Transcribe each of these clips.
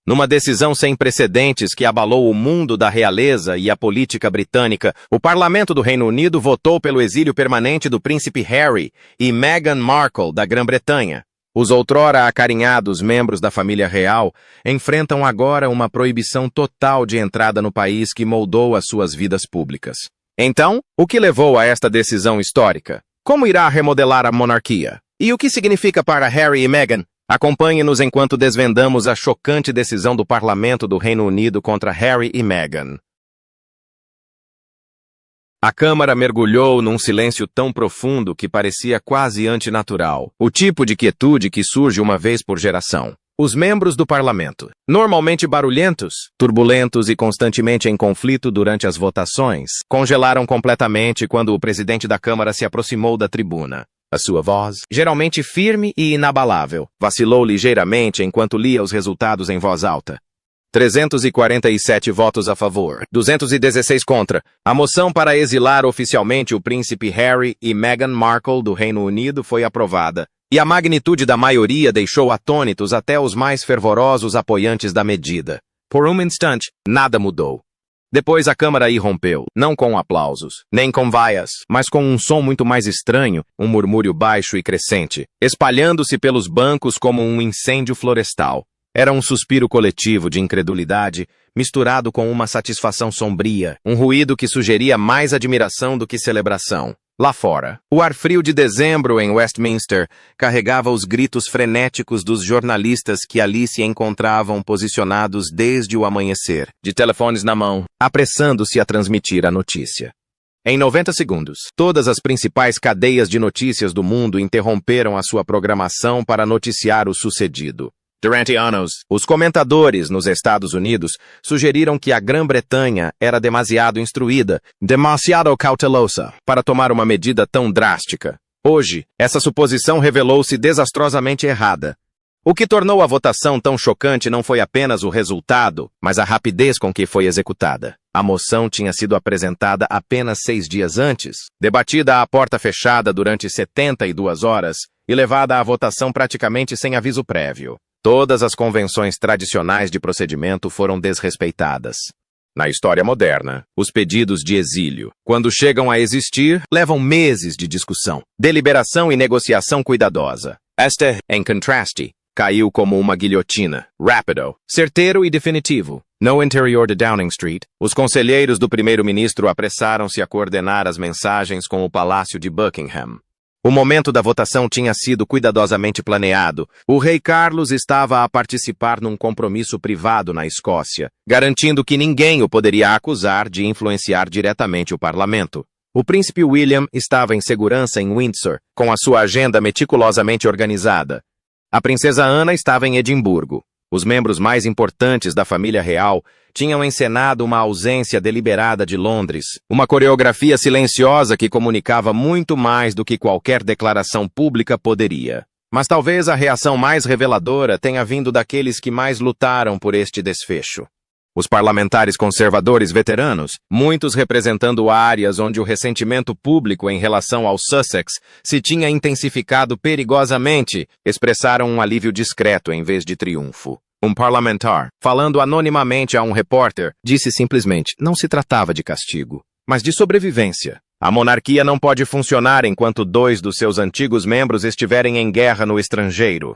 Numa decisão sem precedentes que abalou o mundo da realeza e a política britânica, o parlamento do Reino Unido votou pelo exílio permanente do príncipe Harry e Meghan Markle, da Grã-Bretanha. Os outrora acarinhados membros da família real enfrentam agora uma proibição total de entrada no país que moldou as suas vidas públicas. Então, o que levou a esta decisão histórica? Como irá remodelar a monarquia? E o que significa para Harry e Meghan? Acompanhe-nos enquanto desvendamos a chocante decisão do Parlamento do Reino Unido contra Harry e Meghan. A Câmara mergulhou num silêncio tão profundo que parecia quase antinatural, o tipo de quietude que surge uma vez por geração. Os membros do Parlamento, normalmente barulhentos, turbulentos e constantemente em conflito durante as votações, congelaram completamente quando o presidente da Câmara se aproximou da tribuna. A sua voz, geralmente firme e inabalável, vacilou ligeiramente enquanto lia os resultados em voz alta. 347 votos a favor, 216 contra. A moção para exilar oficialmente o príncipe Harry e Meghan Markle do Reino Unido foi aprovada, e a magnitude da maioria deixou atônitos até os mais fervorosos apoiantes da medida. Por um instante, nada mudou. Depois a Câmara irrompeu, não com aplausos, nem com vaias, mas com um som muito mais estranho, um murmúrio baixo e crescente, espalhando-se pelos bancos como um incêndio florestal. Era um suspiro coletivo de incredulidade, misturado com uma satisfação sombria, um ruído que sugeria mais admiração do que celebração. Lá fora, o ar frio de dezembro em Westminster carregava os gritos frenéticos dos jornalistas que ali se encontravam posicionados desde o amanhecer, de telefones na mão, apressando-se a transmitir a notícia. Em 90 segundos, todas as principais cadeias de notícias do mundo interromperam a sua programação para noticiar o sucedido. Durante anos, os comentadores nos Estados Unidos sugeriram que a Grã-Bretanha era demasiado instruída, demasiado cautelosa, para tomar uma medida tão drástica. Hoje, essa suposição revelou-se desastrosamente errada. O que tornou a votação tão chocante não foi apenas o resultado, mas a rapidez com que foi executada. A moção tinha sido apresentada apenas 6 dias antes, debatida à porta fechada durante 72 horas e levada à votação praticamente sem aviso prévio. Todas as convenções tradicionais de procedimento foram desrespeitadas. Na história moderna, os pedidos de exílio, quando chegam a existir, levam meses de discussão, deliberação e negociação cuidadosa. Esta, em contraste, caiu como uma guilhotina, rápido, certeiro e definitivo. No interior de Downing Street, os conselheiros do primeiro-ministro apressaram-se a coordenar as mensagens com o Palácio de Buckingham. O momento da votação tinha sido cuidadosamente planeado. O rei Carlos estava a participar num compromisso privado na Escócia, garantindo que ninguém o poderia acusar de influenciar diretamente o parlamento. O príncipe William estava em segurança em Windsor, com a sua agenda meticulosamente organizada. A princesa Ana estava em Edimburgo. Os membros mais importantes da família real tinham encenado uma ausência deliberada de Londres, uma coreografia silenciosa que comunicava muito mais do que qualquer declaração pública poderia. Mas talvez a reação mais reveladora tenha vindo daqueles que mais lutaram por este desfecho. Os parlamentares conservadores veteranos, muitos representando áreas onde o ressentimento público em relação ao Sussex se tinha intensificado perigosamente, expressaram um alívio discreto em vez de triunfo. Um parlamentar, falando anonimamente a um repórter, disse simplesmente: não se tratava de castigo, mas de sobrevivência. A monarquia não pode funcionar enquanto 2 dos seus antigos membros estiverem em guerra no estrangeiro.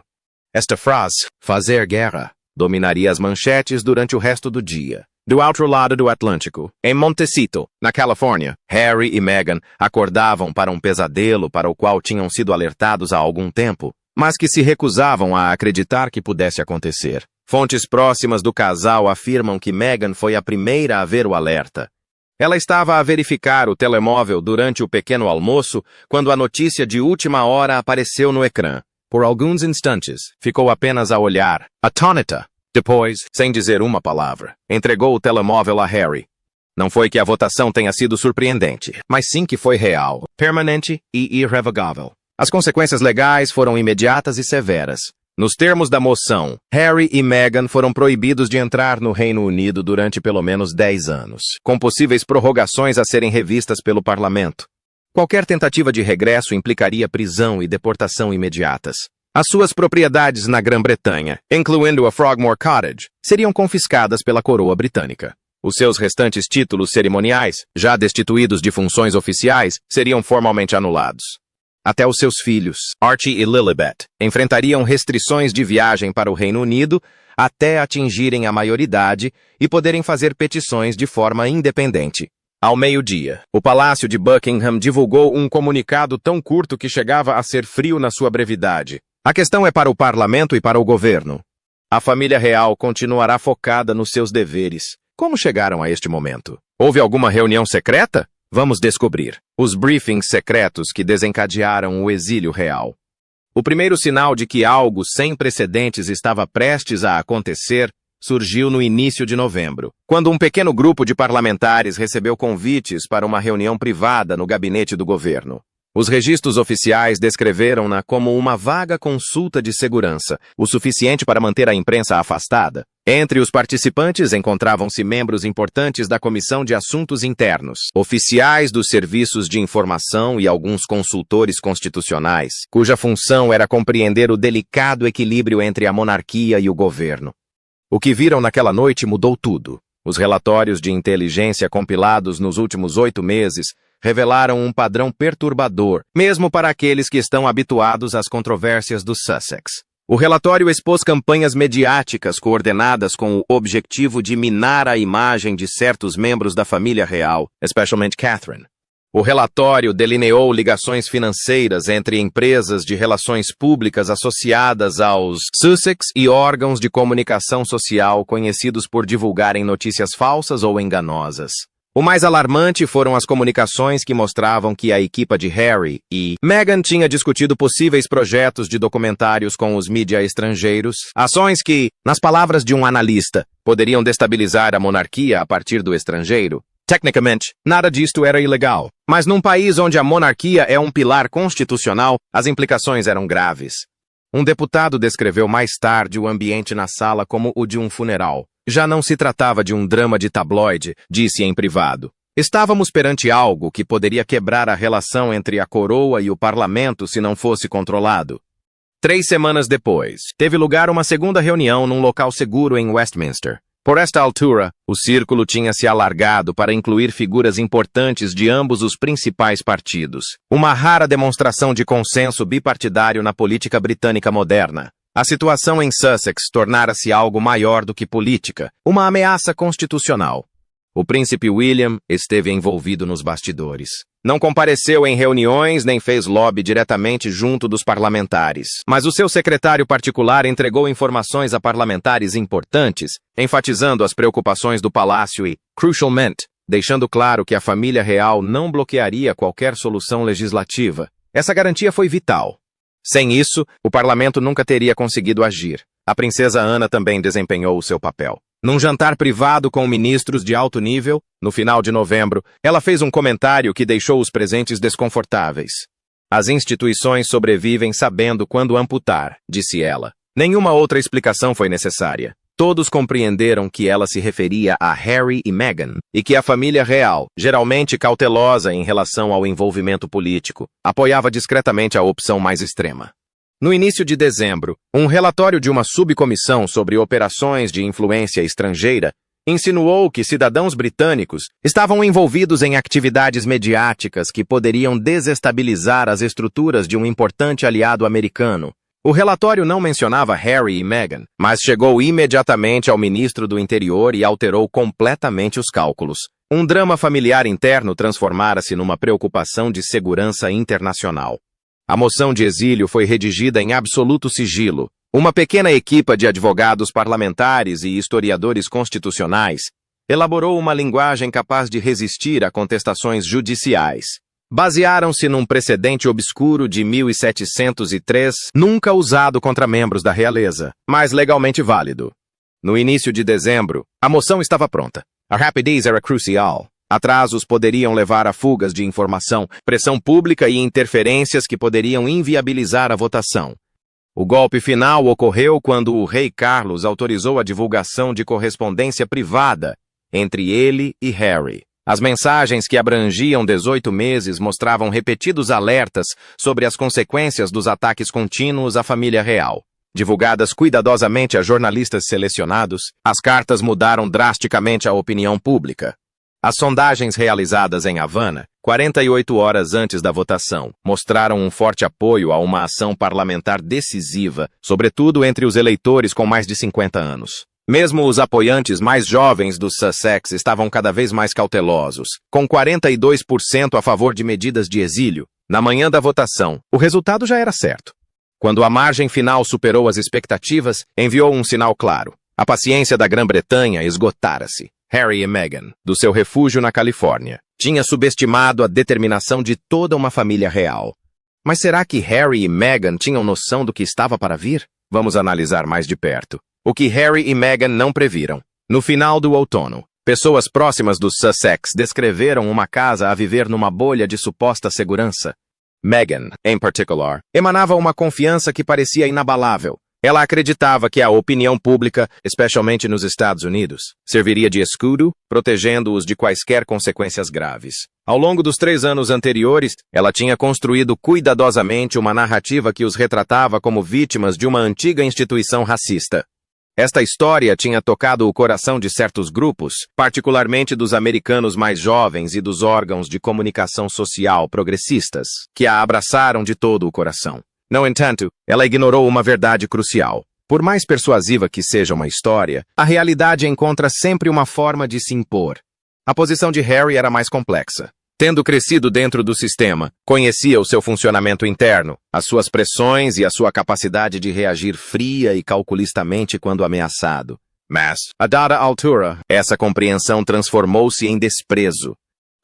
Esta frase, fazer guerra, dominaria as manchetes durante o resto do dia. Do outro lado do Atlântico, em Montecito, na Califórnia, Harry e Meghan acordavam para um pesadelo para o qual tinham sido alertados há algum tempo, mas que se recusavam a acreditar que pudesse acontecer. Fontes próximas do casal afirmam que Meghan foi a primeira a ver o alerta. Ela estava a verificar o telemóvel durante o pequeno almoço quando a notícia de última hora apareceu no ecrã. Por alguns instantes, ficou apenas a olhar, atônita. Depois, sem dizer uma palavra, entregou o telemóvel a Harry. Não foi que a votação tenha sido surpreendente, mas sim que foi real, permanente e irrevogável. As consequências legais foram imediatas e severas. Nos termos da moção, Harry e Meghan foram proibidos de entrar no Reino Unido durante pelo menos 10 anos, com possíveis prorrogações a serem revistas pelo parlamento. Qualquer tentativa de regresso implicaria prisão e deportação imediatas. As suas propriedades na Grã-Bretanha, incluindo a Frogmore Cottage, seriam confiscadas pela coroa britânica. Os seus restantes títulos cerimoniais, já destituídos de funções oficiais, seriam formalmente anulados. Até os seus filhos, Archie e Lilibet, enfrentariam restrições de viagem para o Reino Unido até atingirem a maioridade e poderem fazer petições de forma independente. Ao meio-dia, o Palácio de Buckingham divulgou um comunicado tão curto que chegava a ser frio na sua brevidade. A questão é para o parlamento e para o governo. A família real continuará focada nos seus deveres. Como chegaram a este momento? Houve alguma reunião secreta? Vamos descobrir. Os briefings secretos que desencadearam o exílio real. O primeiro sinal de que algo sem precedentes estava prestes a acontecer surgiu no início de novembro, quando um pequeno grupo de parlamentares recebeu convites para uma reunião privada no gabinete do governo. Os registros oficiais descreveram-na como uma vaga consulta de segurança, o suficiente para manter a imprensa afastada. Entre os participantes encontravam-se membros importantes da Comissão de Assuntos Internos, oficiais dos serviços de informação e alguns consultores constitucionais, cuja função era compreender o delicado equilíbrio entre a monarquia e o governo. O que viram naquela noite mudou tudo. Os relatórios de inteligência compilados nos últimos 8 meses revelaram um padrão perturbador, mesmo para aqueles que estão habituados às controvérsias do Sussex. O relatório expôs campanhas mediáticas coordenadas com o objetivo de minar a imagem de certos membros da família real, especialmente Catherine. O relatório delineou ligações financeiras entre empresas de relações públicas associadas aos Sussex e órgãos de comunicação social conhecidos por divulgarem notícias falsas ou enganosas. O mais alarmante foram as comunicações que mostravam que a equipa de Harry e Meghan tinha discutido possíveis projetos de documentários com os mídia estrangeiros, ações que, nas palavras de um analista, poderiam destabilizar a monarquia a partir do estrangeiro. Tecnicamente, nada disto era ilegal, mas num país onde a monarquia é um pilar constitucional, as implicações eram graves. Um deputado descreveu mais tarde o ambiente na sala como o de um funeral. Já não se tratava de um drama de tabloide, disse em privado. Estávamos perante algo que poderia quebrar a relação entre a coroa e o parlamento se não fosse controlado. 3 semanas depois, teve lugar uma segunda reunião num local seguro em Westminster. Por esta altura, o círculo tinha se alargado para incluir figuras importantes de ambos os principais partidos. Uma rara demonstração de consenso bipartidário na política britânica moderna. A situação em Sussex tornara-se algo maior do que política, uma ameaça constitucional. O príncipe William esteve envolvido nos bastidores. Não compareceu em reuniões nem fez lobby diretamente junto dos parlamentares, mas o seu secretário particular entregou informações a parlamentares importantes, enfatizando as preocupações do palácio e, crucialmente, deixando claro que a família real não bloquearia qualquer solução legislativa. Essa garantia foi vital. Sem isso, o parlamento nunca teria conseguido agir. A princesa Ana também desempenhou o seu papel. Num jantar privado com ministros de alto nível, no final de novembro, ela fez um comentário que deixou os presentes desconfortáveis. As instituições sobrevivem sabendo quando amputar, disse ela. Nenhuma outra explicação foi necessária. Todos compreenderam que ela se referia a Harry e Meghan, e que a família real, geralmente cautelosa em relação ao envolvimento político, apoiava discretamente a opção mais extrema. No início de dezembro, um relatório de uma subcomissão sobre operações de influência estrangeira insinuou que cidadãos britânicos estavam envolvidos em atividades mediáticas que poderiam desestabilizar as estruturas de um importante aliado americano. O relatório não mencionava Harry e Meghan, mas chegou imediatamente ao ministro do Interior e alterou completamente os cálculos. Um drama familiar interno transformara-se numa preocupação de segurança internacional. A moção de exílio foi redigida em absoluto sigilo. Uma pequena equipa de advogados parlamentares e historiadores constitucionais elaborou uma linguagem capaz de resistir a contestações judiciais. Basearam-se num precedente obscuro de 1703, nunca usado contra membros da realeza, mas legalmente válido. No início de dezembro, a moção estava pronta. A rapidez era crucial. Atrasos poderiam levar a fugas de informação, pressão pública e interferências que poderiam inviabilizar a votação. O golpe final ocorreu quando o rei Carlos autorizou a divulgação de correspondência privada entre ele e Harry. As mensagens que abrangiam 18 meses mostravam repetidos alertas sobre as consequências dos ataques contínuos à família real. Divulgadas cuidadosamente a jornalistas selecionados, as cartas mudaram drasticamente a opinião pública. As sondagens realizadas em Havana, 48 horas antes da votação, mostraram um forte apoio a uma ação parlamentar decisiva, sobretudo entre os eleitores com mais de 50 anos. Mesmo os apoiantes mais jovens do Sussex estavam cada vez mais cautelosos, com 42% a favor de medidas de exílio. Na manhã da votação, o resultado já era certo. Quando a margem final superou as expectativas, enviou um sinal claro. A paciência da Grã-Bretanha esgotara-se. Harry e Meghan, do seu refúgio na Califórnia, tinha subestimado a determinação de toda uma família real. Mas será que Harry e Meghan tinham noção do que estava para vir? Vamos analisar mais de perto. O que Harry e Meghan não previram. No final do outono, pessoas próximas dos Sussex descreveram uma casa a viver numa bolha de suposta segurança. Meghan, em particular, emanava uma confiança que parecia inabalável. Ela acreditava que a opinião pública, especialmente nos Estados Unidos, serviria de escudo, protegendo-os de quaisquer consequências graves. Ao longo dos 3 anos anteriores, ela tinha construído cuidadosamente uma narrativa que os retratava como vítimas de uma antiga instituição racista. Esta história tinha tocado o coração de certos grupos, particularmente dos americanos mais jovens e dos órgãos de comunicação social progressistas, que a abraçaram de todo o coração. No entanto, ela ignorou uma verdade crucial. Por mais persuasiva que seja uma história, a realidade encontra sempre uma forma de se impor. A posição de Harry era mais complexa. Tendo crescido dentro do sistema, conhecia o seu funcionamento interno, as suas pressões e a sua capacidade de reagir fria e calculistamente quando ameaçado. Mas, a dada altura, essa compreensão transformou-se em desprezo.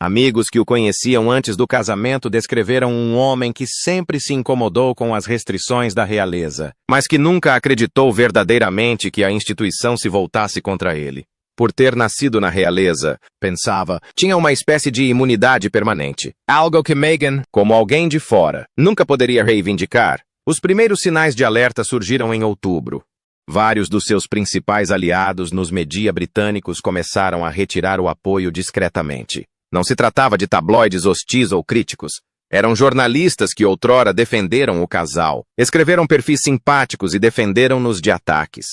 Amigos que o conheciam antes do casamento descreveram um homem que sempre se incomodou com as restrições da realeza, mas que nunca acreditou verdadeiramente que a instituição se voltasse contra ele. Por ter nascido na realeza, pensava, tinha uma espécie de imunidade permanente. Algo que Meghan, como alguém de fora, nunca poderia reivindicar. Os primeiros sinais de alerta surgiram em outubro. Vários dos seus principais aliados nos media britânicos começaram a retirar o apoio discretamente. Não se tratava de tabloides hostis ou críticos. Eram jornalistas que outrora defenderam o casal, escreveram perfis simpáticos e defenderam-nos de ataques.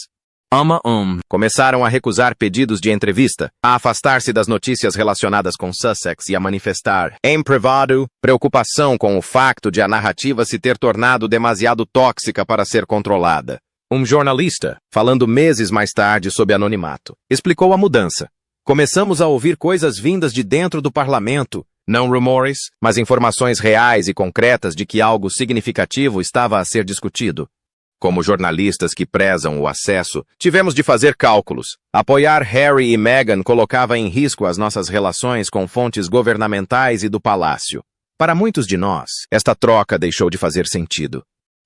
Começaram a recusar pedidos de entrevista, a afastar-se das notícias relacionadas com Sussex e a manifestar, em privado, preocupação com o facto de a narrativa se ter tornado demasiado tóxica para ser controlada. Um jornalista, falando meses mais tarde sob anonimato, explicou a mudança. Começamos a ouvir coisas vindas de dentro do parlamento, não rumores, mas informações reais e concretas de que algo significativo estava a ser discutido. Como jornalistas que prezam o acesso, tivemos de fazer cálculos. Apoiar Harry e Meghan colocava em risco as nossas relações com fontes governamentais e do palácio. Para muitos de nós, esta troca deixou de fazer sentido.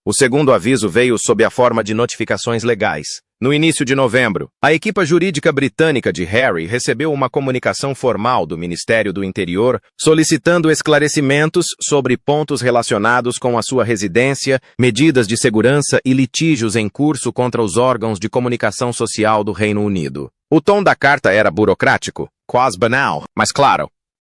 O segundo aviso veio sob a forma de notificações legais. No início de novembro, a equipa jurídica britânica de Harry recebeu uma comunicação formal do Ministério do Interior solicitando esclarecimentos sobre pontos relacionados com a sua residência, medidas de segurança e litígios em curso contra os órgãos de comunicação social do Reino Unido. O tom da carta era burocrático, quase banal, mas claro.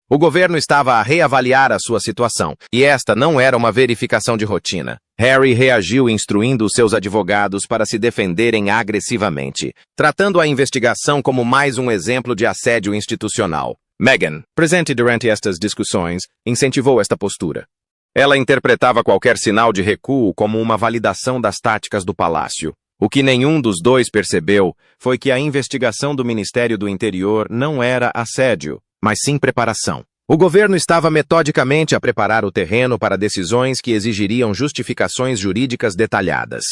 O governo estava a reavaliar a sua situação, e esta não era uma verificação de rotina. Harry reagiu instruindo os seus advogados para se defenderem agressivamente, tratando a investigação como mais um exemplo de assédio institucional. Meghan, presente durante estas discussões, incentivou esta postura. Ela interpretava qualquer sinal de recuo como uma validação das táticas do palácio. O que nenhum dos dois percebeu foi que a investigação do Ministério do Interior não era assédio, mas sim preparação. O governo estava metodicamente a preparar o terreno para decisões que exigiriam justificações jurídicas detalhadas.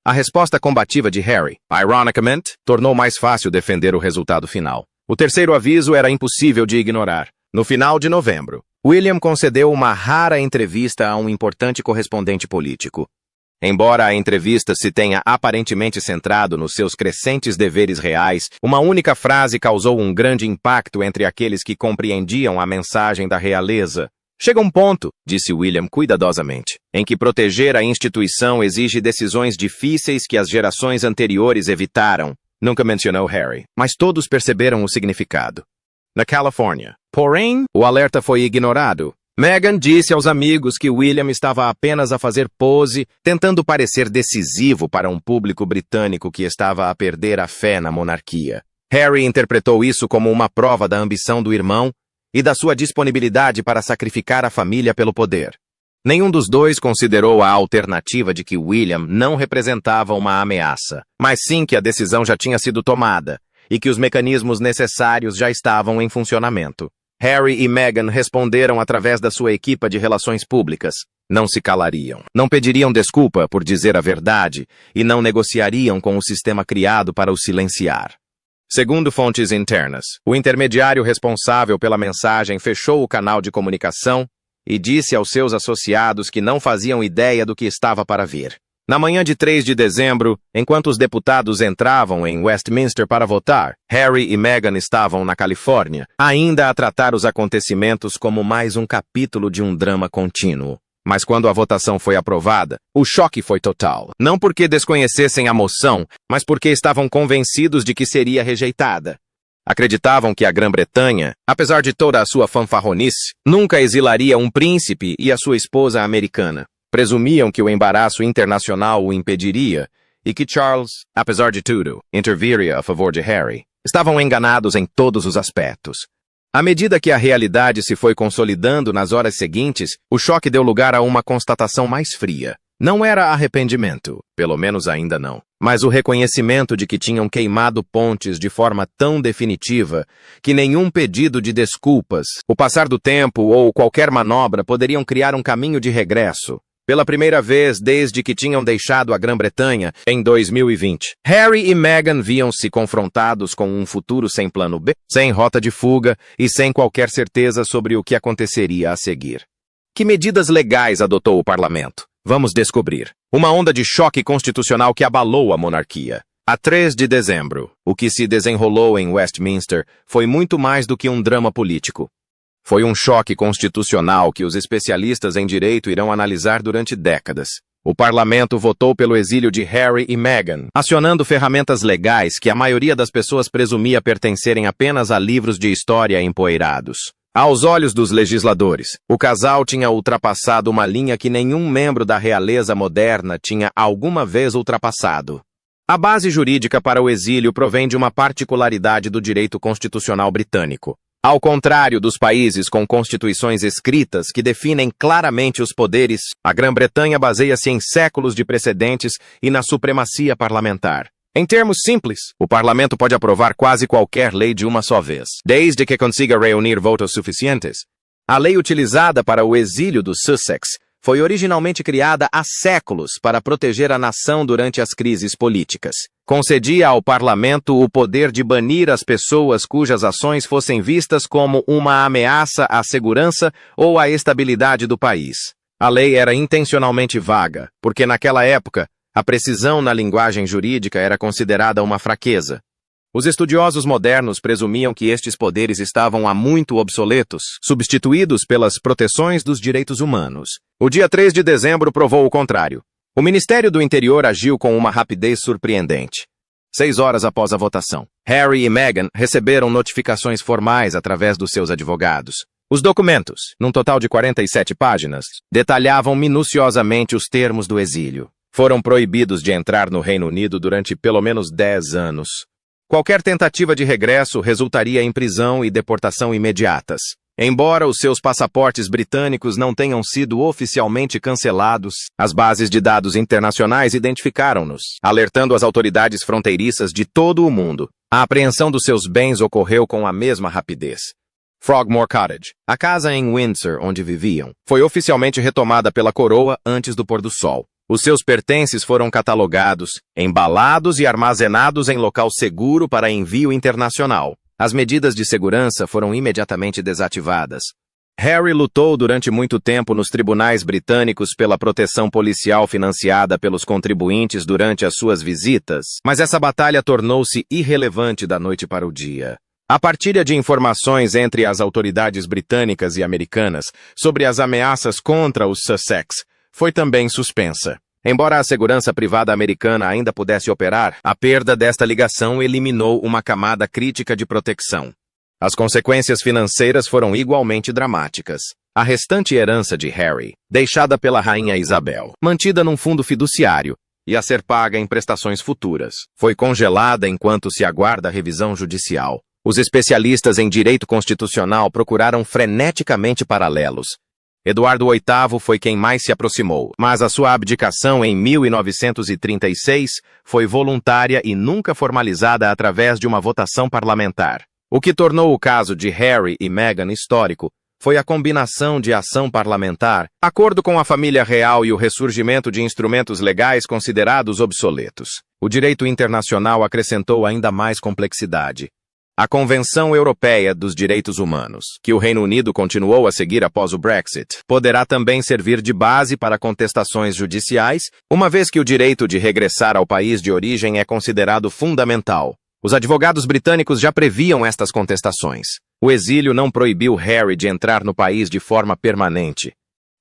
A resposta combativa de Harry, ironicamente, tornou mais fácil defender o resultado final. O terceiro aviso era impossível de ignorar. No final de novembro, William concedeu uma rara entrevista a um importante correspondente político. Embora a entrevista se tenha aparentemente centrado nos seus crescentes deveres reais, uma única frase causou um grande impacto entre aqueles que compreendiam a mensagem da realeza. Chega um ponto, disse William cuidadosamente, em que proteger a instituição exige decisões difíceis que as gerações anteriores evitaram. Nunca mencionou Harry, mas todos perceberam o significado. Na Califórnia, Porém, o alerta foi ignorado. Meghan disse aos amigos que William estava apenas a fazer pose, tentando parecer decisivo para um público britânico que estava a perder a fé na monarquia. Harry interpretou isso como uma prova da ambição do irmão e da sua disponibilidade para sacrificar a família pelo poder. Nenhum dos dois considerou a alternativa de que William não representava uma ameaça, mas sim que a decisão já tinha sido tomada e que os mecanismos necessários já estavam em funcionamento. Harry e Meghan responderam através da sua equipa de relações públicas. Não se calariam, não pediriam desculpa por dizer a verdade e não negociariam com o sistema criado para o silenciar. Segundo fontes internas, o intermediário responsável pela mensagem fechou o canal de comunicação e disse aos seus associados que não faziam ideia do que estava para vir. Na manhã de 3 de dezembro, enquanto os deputados entravam em Westminster para votar, Harry e Meghan estavam na Califórnia, ainda a tratar os acontecimentos como mais um capítulo de um drama contínuo. Mas quando a votação foi aprovada, o choque foi total. Não porque desconhecessem a moção, mas porque estavam convencidos de que seria rejeitada. Acreditavam que a Grã-Bretanha, apesar de toda a sua fanfarronice, nunca exilaria um príncipe e a sua esposa americana. Presumiam que o embaraço internacional o impediria e que Charles, apesar de tudo, interviria a favor de Harry. Estavam enganados em todos os aspectos. À medida que a realidade se foi consolidando nas horas seguintes, o choque deu lugar a uma constatação mais fria. Não era arrependimento, pelo menos ainda não, mas o reconhecimento de que tinham queimado pontes de forma tão definitiva que nenhum pedido de desculpas, o passar do tempo ou qualquer manobra poderiam criar um caminho de regresso. Pela primeira vez desde que tinham deixado a Grã-Bretanha em 2020. Harry e Meghan viam-se confrontados com um futuro sem plano B, sem rota de fuga e sem qualquer certeza sobre o que aconteceria a seguir. Que medidas legais adotou o parlamento? Vamos descobrir. Uma onda de choque constitucional que abalou a monarquia. A 3 de dezembro, o que se desenrolou em Westminster foi muito mais do que um drama político. Foi um choque constitucional que os especialistas em direito irão analisar durante décadas. O parlamento votou pelo exílio de Harry e Meghan, acionando ferramentas legais que a maioria das pessoas presumia pertencerem apenas a livros de história empoeirados. Aos olhos dos legisladores, o casal tinha ultrapassado uma linha que nenhum membro da realeza moderna tinha alguma vez ultrapassado. A base jurídica para o exílio provém de uma particularidade do direito constitucional britânico. Ao contrário dos países com constituições escritas que definem claramente os poderes, a Grã-Bretanha baseia-se em séculos de precedentes e na supremacia parlamentar. Em termos simples, o parlamento pode aprovar quase qualquer lei de uma só vez, desde que consiga reunir votos suficientes. A lei utilizada para o exílio dos Sussex foi originalmente criada há séculos para proteger a nação durante as crises políticas. Concedia ao parlamento o poder de banir as pessoas cujas ações fossem vistas como uma ameaça à segurança ou à estabilidade do país. A lei era intencionalmente vaga, porque naquela época, a precisão na linguagem jurídica era considerada uma fraqueza. Os estudiosos modernos presumiam que estes poderes estavam há muito obsoletos, substituídos pelas proteções dos direitos humanos. O dia 3 de dezembro provou o contrário. O Ministério do Interior agiu com uma rapidez surpreendente. 6 horas após a votação, Harry e Meghan receberam notificações formais através dos seus advogados. Os documentos, num total de 47 páginas, detalhavam minuciosamente os termos do exílio. Foram proibidos de entrar no Reino Unido durante pelo menos 10 anos. Qualquer tentativa de regresso resultaria em prisão e deportação imediatas. Embora os seus passaportes britânicos não tenham sido oficialmente cancelados, as bases de dados internacionais identificaram-nos, alertando as autoridades fronteiriças de todo o mundo. A apreensão dos seus bens ocorreu com a mesma rapidez. Frogmore Cottage, a casa em Windsor onde viviam, foi oficialmente retomada pela coroa antes do pôr do sol. Os seus pertences foram catalogados, embalados e armazenados em local seguro para envio internacional. As medidas de segurança foram imediatamente desativadas. Harry lutou durante muito tempo nos tribunais britânicos pela proteção policial financiada pelos contribuintes durante as suas visitas, mas essa batalha tornou-se irrelevante da noite para o dia. A partilha de informações entre as autoridades britânicas e americanas sobre as ameaças contra os Sussex foi também suspensa. Embora a segurança privada americana ainda pudesse operar, a perda desta ligação eliminou uma camada crítica de proteção. As consequências financeiras foram igualmente dramáticas. A restante herança de Harry, deixada pela rainha Isabel, mantida num fundo fiduciário e a ser paga em prestações futuras, foi congelada enquanto se aguarda a revisão judicial. Os especialistas em direito constitucional procuraram freneticamente paralelos. Eduardo VIII foi quem mais se aproximou, mas a sua abdicação em 1936 foi voluntária e nunca formalizada através de uma votação parlamentar. O que tornou o caso de Harry e Meghan histórico foi a combinação de ação parlamentar, acordo com a família real e o ressurgimento de instrumentos legais considerados obsoletos. O direito internacional acrescentou ainda mais complexidade. A Convenção Europeia dos Direitos Humanos, que o Reino Unido continuou a seguir após o Brexit, poderá também servir de base para contestações judiciais, uma vez que o direito de regressar ao país de origem é considerado fundamental. Os advogados britânicos já previam estas contestações. O exílio não proibiu Harry de entrar no país de forma permanente.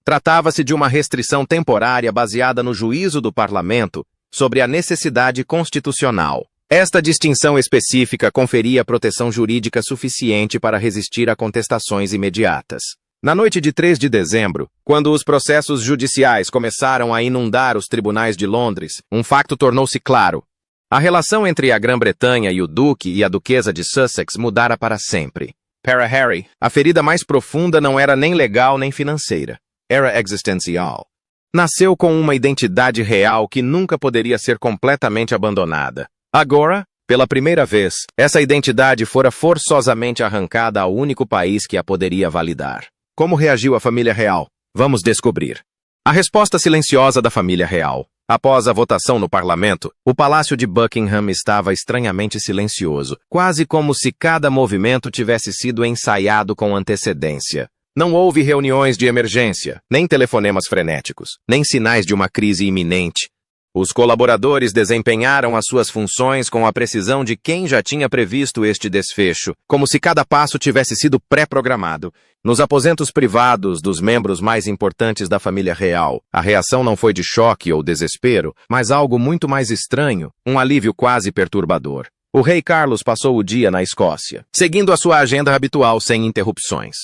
Tratava-se de uma restrição temporária baseada no juízo do parlamento sobre a necessidade constitucional. Esta distinção específica conferia proteção jurídica suficiente para resistir a contestações imediatas. Na noite de 3 de dezembro, quando os processos judiciais começaram a inundar os tribunais de Londres, um facto tornou-se claro. A relação entre a Grã-Bretanha e o Duque e a Duquesa de Sussex mudara para sempre. Para Harry, a ferida mais profunda não era nem legal nem financeira. Era existencial. Nasceu com uma identidade real que nunca poderia ser completamente abandonada. Agora, pela primeira vez, essa identidade fora forçosamente arrancada ao único país que a poderia validar. Como reagiu a família real? Vamos descobrir. A resposta silenciosa da família real. Após a votação no parlamento, o Palácio de Buckingham estava estranhamente silencioso, quase como se cada movimento tivesse sido ensaiado com antecedência. Não houve reuniões de emergência, nem telefonemas frenéticos, nem sinais de uma crise iminente. Os colaboradores desempenharam as suas funções com a precisão de quem já tinha previsto este desfecho, como se cada passo tivesse sido pré-programado. Nos aposentos privados dos membros mais importantes da família real, a reação não foi de choque ou desespero, mas algo muito mais estranho, um alívio quase perturbador. O rei Carlos passou o dia na Escócia, seguindo a sua agenda habitual sem interrupções.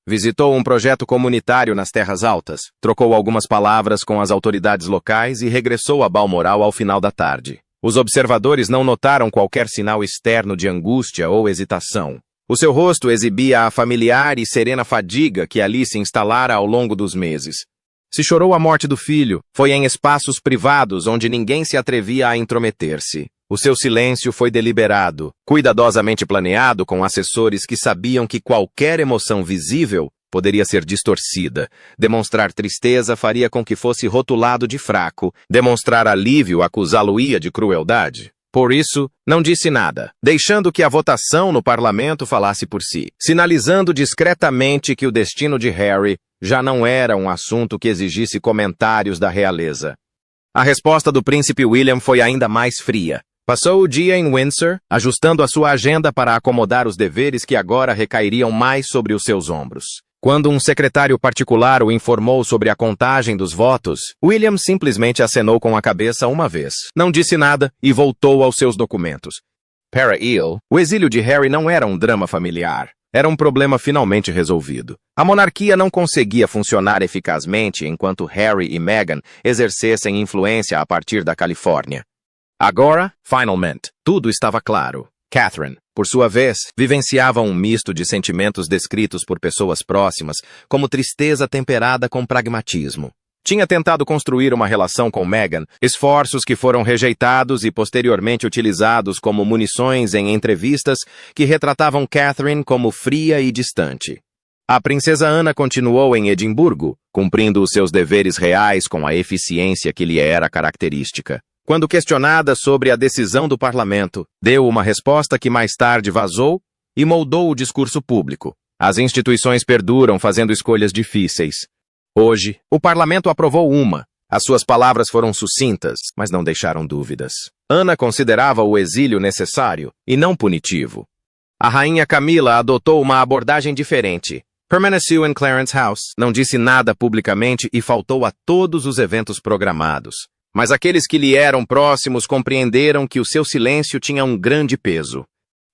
Visitou um projeto comunitário nas Terras Altas, trocou algumas palavras com as autoridades locais e regressou a Balmoral ao final da tarde. Os observadores não notaram qualquer sinal externo de angústia ou hesitação. O seu rosto exibia a familiar e serena fadiga que ali se instalara ao longo dos meses. Se chorou a morte do filho, foi em espaços privados onde ninguém se atrevia a intrometer-se. O seu silêncio foi deliberado, cuidadosamente planeado com assessores que sabiam que qualquer emoção visível poderia ser distorcida. Demonstrar tristeza faria com que fosse rotulado de fraco, demonstrar alívio acusá-lo-ia de crueldade. Por isso, não disse nada, deixando que a votação no parlamento falasse por si, sinalizando discretamente que o destino de Harry já não era um assunto que exigisse comentários da realeza. A resposta do príncipe William foi ainda mais fria. Passou o dia em Windsor, ajustando a sua agenda para acomodar os deveres que agora recairiam mais sobre os seus ombros. Quando um secretário particular o informou sobre a contagem dos votos, William simplesmente acenou com a cabeça uma vez. Não disse nada e voltou aos seus documentos. Para ele, o exílio de Harry não era um drama familiar. Era um problema finalmente resolvido. A monarquia não conseguia funcionar eficazmente enquanto Harry e Meghan exercessem influência a partir da Califórnia. Agora, finalmente, tudo estava claro. Catherine, por sua vez, vivenciava um misto de sentimentos descritos por pessoas próximas, como tristeza temperada com pragmatismo. Tinha tentado construir uma relação com Meghan, esforços que foram rejeitados e posteriormente utilizados como munições em entrevistas que retratavam Catherine como fria e distante. A princesa Ana continuou em Edimburgo, cumprindo os seus deveres reais com a eficiência que lhe era característica. Quando questionada sobre a decisão do parlamento, deu uma resposta que mais tarde vazou e moldou o discurso público. As instituições perduram fazendo escolhas difíceis. Hoje, o parlamento aprovou uma. As suas palavras foram sucintas, mas não deixaram dúvidas. Ana considerava o exílio necessário e não punitivo. A rainha Camila adotou uma abordagem diferente. Permaneceu em Clarence House, não disse nada publicamente e faltou a todos os eventos programados. Mas aqueles que lhe eram próximos compreenderam que o seu silêncio tinha um grande peso.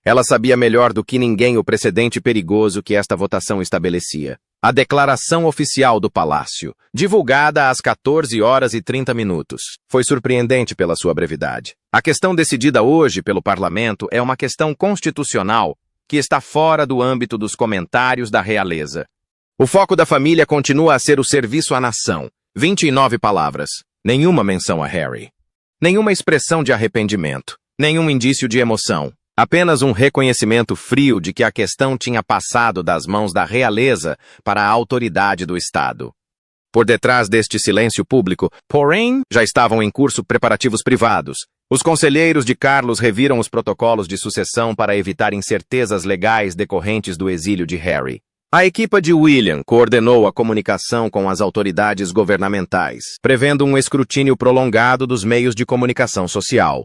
Ela sabia melhor do que ninguém o precedente perigoso que esta votação estabelecia. A declaração oficial do Palácio, divulgada às 14 horas e 30 minutos, foi surpreendente pela sua brevidade. A questão decidida hoje pelo Parlamento é uma questão constitucional que está fora do âmbito dos comentários da realeza. O foco da família continua a ser o serviço à nação. 29 palavras. Nenhuma menção a Harry. Nenhuma expressão de arrependimento. Nenhum indício de emoção. Apenas um reconhecimento frio de que a questão tinha passado das mãos da realeza para a autoridade do Estado. Por detrás deste silêncio público, porém, já estavam em curso preparativos privados. Os conselheiros de Carlos reviram os protocolos de sucessão para evitar incertezas legais decorrentes do exílio de Harry. A equipa de William coordenou a comunicação com as autoridades governamentais, prevendo um escrutínio prolongado dos meios de comunicação social.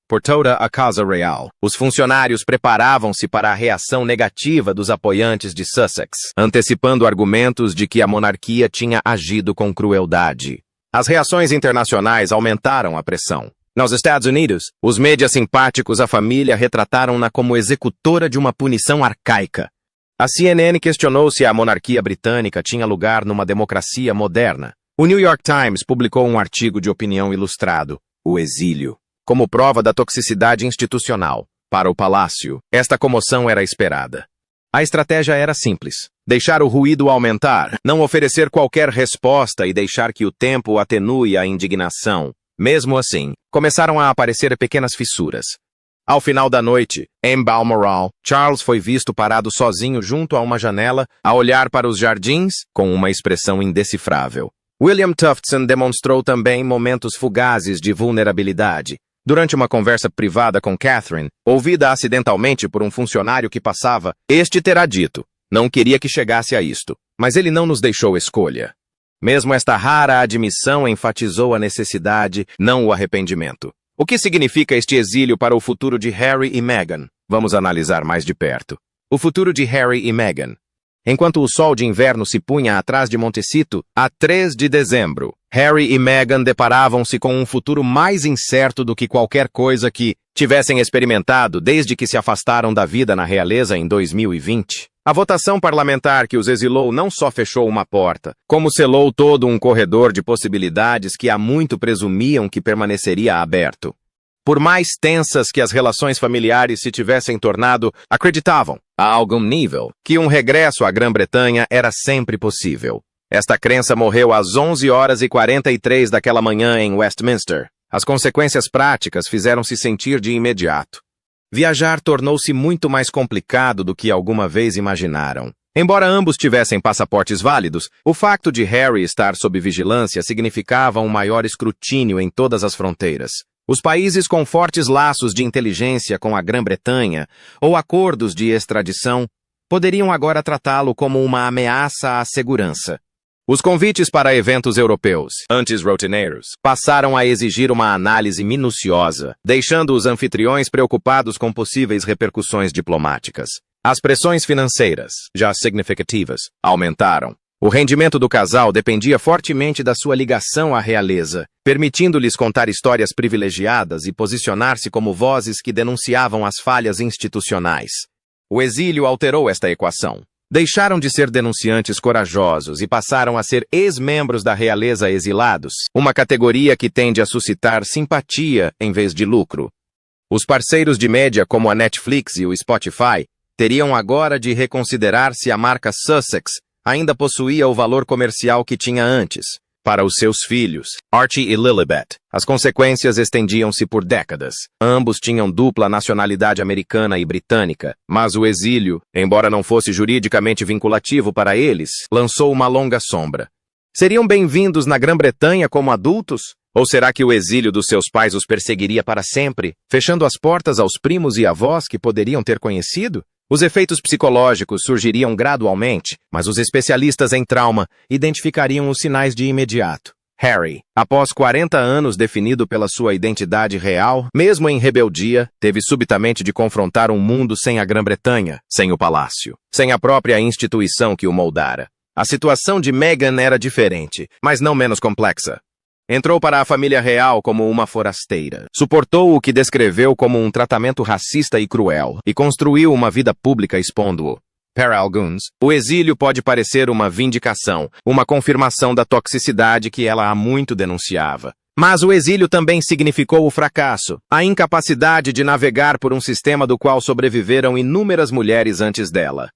Por toda a Casa Real, os funcionários preparavam-se para a reação negativa dos apoiantes de Sussex, antecipando argumentos de que a monarquia tinha agido com crueldade. As reações internacionais aumentaram a pressão. Nos Estados Unidos, os mídias simpáticos à família retrataram-na como executora de uma punição arcaica. A CNN questionou se a monarquia britânica tinha lugar numa democracia moderna. O New York Times publicou um artigo de opinião ilustrado, O Exílio, como prova da toxicidade institucional. Para o Palácio, esta comoção era esperada. A estratégia era simples: deixar o ruído aumentar, não oferecer qualquer resposta e deixar que o tempo atenue a indignação. Mesmo assim, começaram a aparecer pequenas fissuras. Ao final da noite, em Balmoral, Charles foi visto parado sozinho junto a uma janela, a olhar para os jardins, com uma expressão indecifrável. William Tufton demonstrou também momentos fugazes de vulnerabilidade. Durante uma conversa privada com Catherine, ouvida acidentalmente por um funcionário que passava, este terá dito: "Não queria que chegasse a isto, mas ele não nos deixou escolha." Mesmo esta rara admissão enfatizou a necessidade, não o arrependimento. O que significa este exílio para o futuro de Harry e Meghan? Vamos analisar mais de perto. O futuro de Harry e Meghan. Enquanto o sol de inverno se punha atrás de Montecito, a 3 de dezembro, Harry e Meghan deparavam-se com um futuro mais incerto do que qualquer coisa que tivessem experimentado desde que se afastaram da vida na realeza em 2020. A votação parlamentar que os exilou não só fechou uma porta, como selou todo um corredor de possibilidades que há muito presumiam que permaneceria aberto. Por mais tensas que as relações familiares se tivessem tornado, acreditavam, a algum nível, que um regresso à Grã-Bretanha era sempre possível. Esta crença morreu às 11 horas e 43 daquela manhã em Westminster. As consequências práticas fizeram-se sentir de imediato. Viajar tornou-se muito mais complicado do que alguma vez imaginaram. Embora ambos tivessem passaportes válidos, o facto de Harry estar sob vigilância significava um maior escrutínio em todas as fronteiras. Os países com fortes laços de inteligência com a Grã-Bretanha ou acordos de extradição poderiam agora tratá-lo como uma ameaça à segurança. Os convites para eventos europeus, antes rotineiros, passaram a exigir uma análise minuciosa, deixando os anfitriões preocupados com possíveis repercussões diplomáticas. As pressões financeiras, já significativas, aumentaram. O rendimento do casal dependia fortemente da sua ligação à realeza, permitindo-lhes contar histórias privilegiadas e posicionar-se como vozes que denunciavam as falhas institucionais. O exílio alterou esta equação. Deixaram de ser denunciantes corajosos e passaram a ser ex-membros da realeza exilados, uma categoria que tende a suscitar simpatia em vez de lucro. Os parceiros de média como a Netflix e o Spotify teriam agora de reconsiderar se a marca Sussex ainda possuía o valor comercial que tinha antes. Para os seus filhos, Archie e Lilibet, as consequências estendiam-se por décadas. Ambos tinham dupla nacionalidade americana e britânica, mas o exílio, embora não fosse juridicamente vinculativo para eles, lançou uma longa sombra. Seriam bem-vindos na Grã-Bretanha como adultos? Ou será que o exílio dos seus pais os perseguiria para sempre, fechando as portas aos primos e avós que poderiam ter conhecido? Os efeitos psicológicos surgiriam gradualmente, mas os especialistas em trauma identificariam os sinais de imediato. Harry, após 40 anos definido pela sua identidade real, mesmo em rebeldia, teve subitamente de confrontar um mundo sem a Grã-Bretanha, sem o palácio, sem a própria instituição que o moldara. A situação de Meghan era diferente, mas não menos complexa. Entrou para a família real como uma forasteira. Suportou o que descreveu como um tratamento racista e cruel, e construiu uma vida pública expondo-o. Para alguns, o exílio pode parecer uma vindicação, uma confirmação da toxicidade que ela há muito denunciava. Mas o exílio também significou o fracasso, a incapacidade de navegar por um sistema do qual sobreviveram inúmeras mulheres antes dela.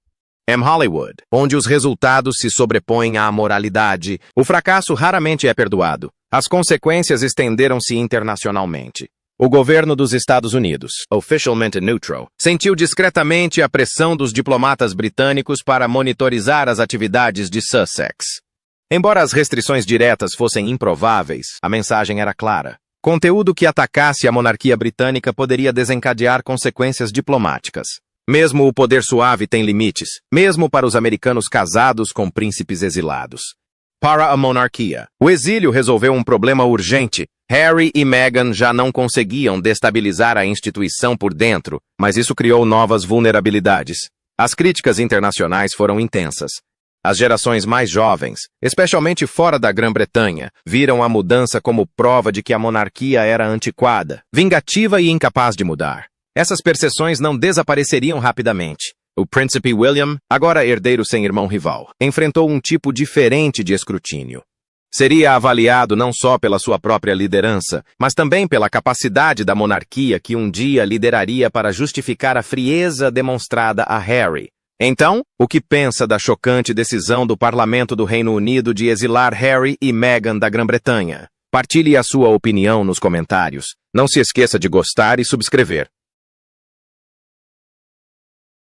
Em Hollywood, onde os resultados se sobrepõem à moralidade, o fracasso raramente é perdoado. As consequências estenderam-se internacionalmente. O governo dos Estados Unidos, officialmente neutral, sentiu discretamente a pressão dos diplomatas britânicos para monitorizar as atividades de Sussex. Embora as restrições diretas fossem improváveis, a mensagem era clara. Conteúdo que atacasse a monarquia britânica poderia desencadear consequências diplomáticas. Mesmo o poder suave tem limites, mesmo para os americanos casados com príncipes exilados. Para a monarquia, o exílio resolveu um problema urgente. Harry e Meghan já não conseguiam destabilizar a instituição por dentro, mas isso criou novas vulnerabilidades. As críticas internacionais foram intensas. As gerações mais jovens, especialmente fora da Grã-Bretanha, viram a mudança como prova de que a monarquia era antiquada, vingativa e incapaz de mudar. Essas percepções não desapareceriam rapidamente. O príncipe William, agora herdeiro sem irmão rival, enfrentou um tipo diferente de escrutínio. Seria avaliado não só pela sua própria liderança, mas também pela capacidade da monarquia que um dia lideraria para justificar a frieza demonstrada a Harry. Então, o que pensa da chocante decisão do Parlamento do Reino Unido de exilar Harry e Meghan da Grã-Bretanha? Partilhe a sua opinião nos comentários. Não se esqueça de gostar e subscrever.